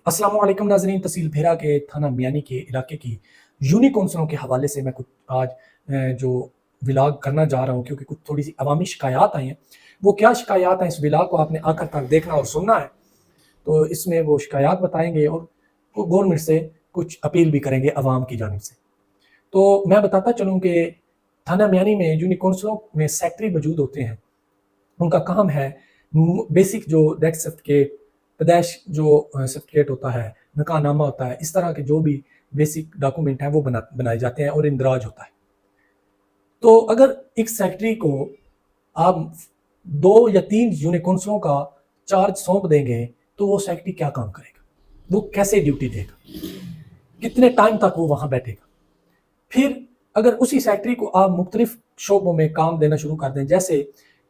السلام علیکم ناظرین، تحصیل بھیرا کے تھانہ میانی کے علاقے کی یونی کونسلوں کے حوالے سے میں کچھ آج جو ولاگ کرنا جا رہا ہوں، کیونکہ کچھ تھوڑی سی عوامی شکایات آئی ہیں۔ وہ کیا شکایات ہیں، اس ولاگ کو آپ نے آخر تک دیکھنا اور سننا ہے، تو اس میں وہ شکایات بتائیں گے اور گورنمنٹ سے کچھ اپیل بھی کریں گے عوام کی جانب سے۔ تو میں بتاتا چلوں کہ تھانہ میانی میں یونی کونسلوں میں سیکٹری موجود ہوتے ہیں۔ ان کا کام ہے بیسک جو ڈیتھ سرٹیفکیٹ، پیدائش جو سرٹیفکیٹ ہوتا ہے، نکاح نامہ ہوتا ہے، اس طرح کے جو بھی بیسک ڈاکومنٹ ہیں وہ بنائے جاتے ہیں اور اندراج ہوتا ہے۔ تو اگر ایک سیکٹری کو آپ 2 یا 3 یونی کونسلوں کا چارج سونپ دیں گے تو وہ سیکٹری کیا کام کرے گا، وہ کیسے ڈیوٹی دے گا، کتنے ٹائم تک وہ وہاں بیٹھے گا۔ پھر اگر اسی سیکٹری کو آپ مختلف شعبوں میں کام دینا شروع کر دیں، جیسے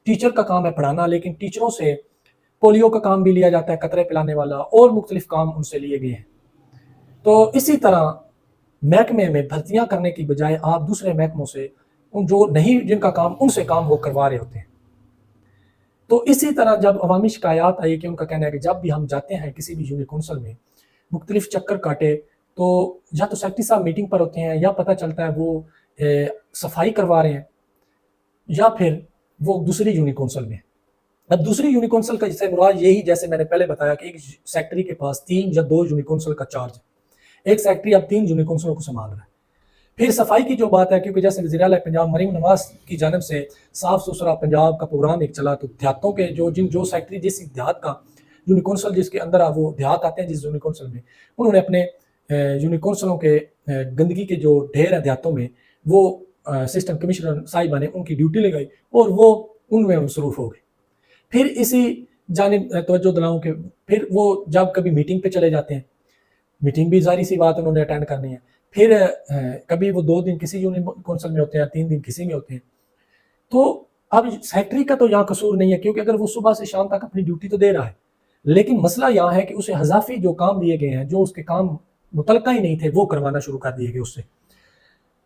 ٹیچر کا کام ہے پڑھانا، لیکن ٹیچروں سے پولیو کا کام بھی لیا جاتا ہے، قطرے پلانے والا، اور مختلف کام ان سے لیے گئے ہیں۔ تو اسی طرح محکمے میں بھرتیاں کرنے کی بجائے آپ دوسرے محکموں سے جو نہیں، جن کا کام ان سے کام وہ کروا رہے ہوتے ہیں۔ تو اسی طرح جب عوامی شکایات آئی کہ ان کا کہنا ہے کہ جب بھی ہم جاتے ہیں کسی بھی یونی کونسل میں مختلف چکر کاٹے، تو یا تو سیکٹری صاحب میٹنگ پر ہوتے ہیں، یا پتہ چلتا ہے وہ صفائی کروا رہے ہیں، یا پھر وہ دوسری یونی کونسل میں۔ اب دوسری یونی کونسل کا جسے مراد یہی، جیسے میں نے پہلے بتایا کہ ایک سیکٹری کے پاس 3 یا 2 یونی کونسل کا چارج ہے، ایک سیکٹری اب 3 یونی کونسلوں کو سنبھال رہا ہے۔ پھر صفائی کی جو بات ہے، کیونکہ جیسے وزیر اعلیٰ پنجاب مریم نواز کی جانب سے صاف ستھرا پنجاب کا پروگرام ایک چلا، تو دیہاتوں کے جو سیکٹری جس دیہات کا یونی کونسل جس کے اندر وہ دیہات آتے ہیں جس یونی کونسل میں، انہوں نے اپنے یونی کونسلوں کے گندگی کے جو ڈھیر ہیں دیہاتوں میں، وہ اسسٹنٹ کمشنر صاحبہ نے ان کی ڈیوٹی لگائی اور وہ ان میں مصروف ہو گئے۔ پھر اسی جانب توجہ دلاؤں کہ پھر وہ جب کبھی میٹنگ پہ چلے جاتے ہیں، میٹنگ بھی ظاہری سی بات انہوں نے اٹینڈ کرنی ہے، پھر کبھی وہ 2 دن کسی یونی کونسل میں ہوتے ہیں، 3 دن کسی میں ہوتے ہیں۔ تو اب سیکٹری کا تو یہاں قصور نہیں ہے، کیونکہ اگر وہ صبح سے شام تک اپنی ڈیوٹی تو دے رہا ہے، لیکن مسئلہ یہاں ہے کہ اسے اضافی جو کام دیے گئے ہیں، جو اس کے کام متعلقہ ہی نہیں تھے، وہ کروانا شروع کر دیے گئے اس سے۔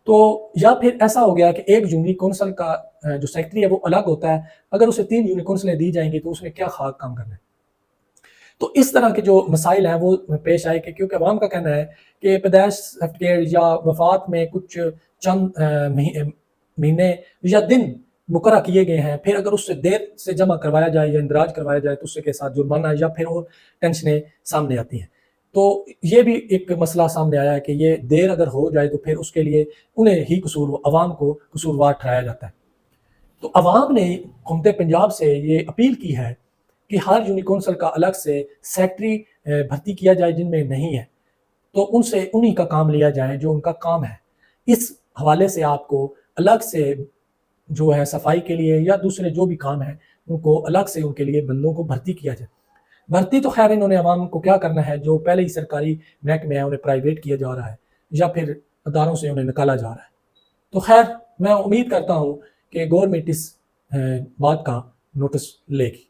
تو یا پھر ایسا ہو گیا کہ ایک یونی کونسل کا جو سیکٹری ہے وہ الگ ہوتا ہے، اگر اسے 3 یونی کونسلیں دی جائیں گی تو اس نے کیا خاک کام کرنا ہے۔ تو اس طرح کے جو مسائل ہیں وہ پیش آئے کہ کیونکہ عوام کا کہنا ہے کہ پیدائش سرٹیفکیٹ یا وفات میں کچھ چند مہینے یا دن مقررہ کیے گئے ہیں، پھر اگر اس سے دیر سے جمع کروایا جائے یا اندراج کروایا جائے تو اس کے ساتھ جرمانہ یا پھر اور ٹینشنیں سامنے آتی ہیں۔ تو یہ بھی ایک مسئلہ سامنے آیا ہے کہ یہ دیر اگر ہو جائے تو پھر اس کے لیے انہیں ہی عوام کو قصوروار ٹھہرایا جاتا ہے۔ تو عوام نے حکومت پنجاب سے یہ اپیل کی ہے کہ ہر یونی کونسل کا الگ سے سیکٹری بھرتی کیا جائے جن میں نہیں ہے، تو ان سے انہی کا کام لیا جائے جو ان کا کام ہے۔ اس حوالے سے آپ کو الگ سے جو ہے صفائی کے لیے یا دوسرے جو بھی کام ہیں ان کو الگ سے ان کے لیے بندوں کو بھرتی کیا جائے۔ بھرتی تو خیر انہوں نے عوام کو کیا کرنا ہے، جو پہلے ہی سرکاری محکمے ہیں انہیں پرائیویٹ کیا جا رہا ہے یا پھر اداروں سے انہیں نکالا جا رہا ہے۔ تو خیر میں امید کرتا ہوں کہ گورنمنٹ اس بات کا نوٹس لے گی۔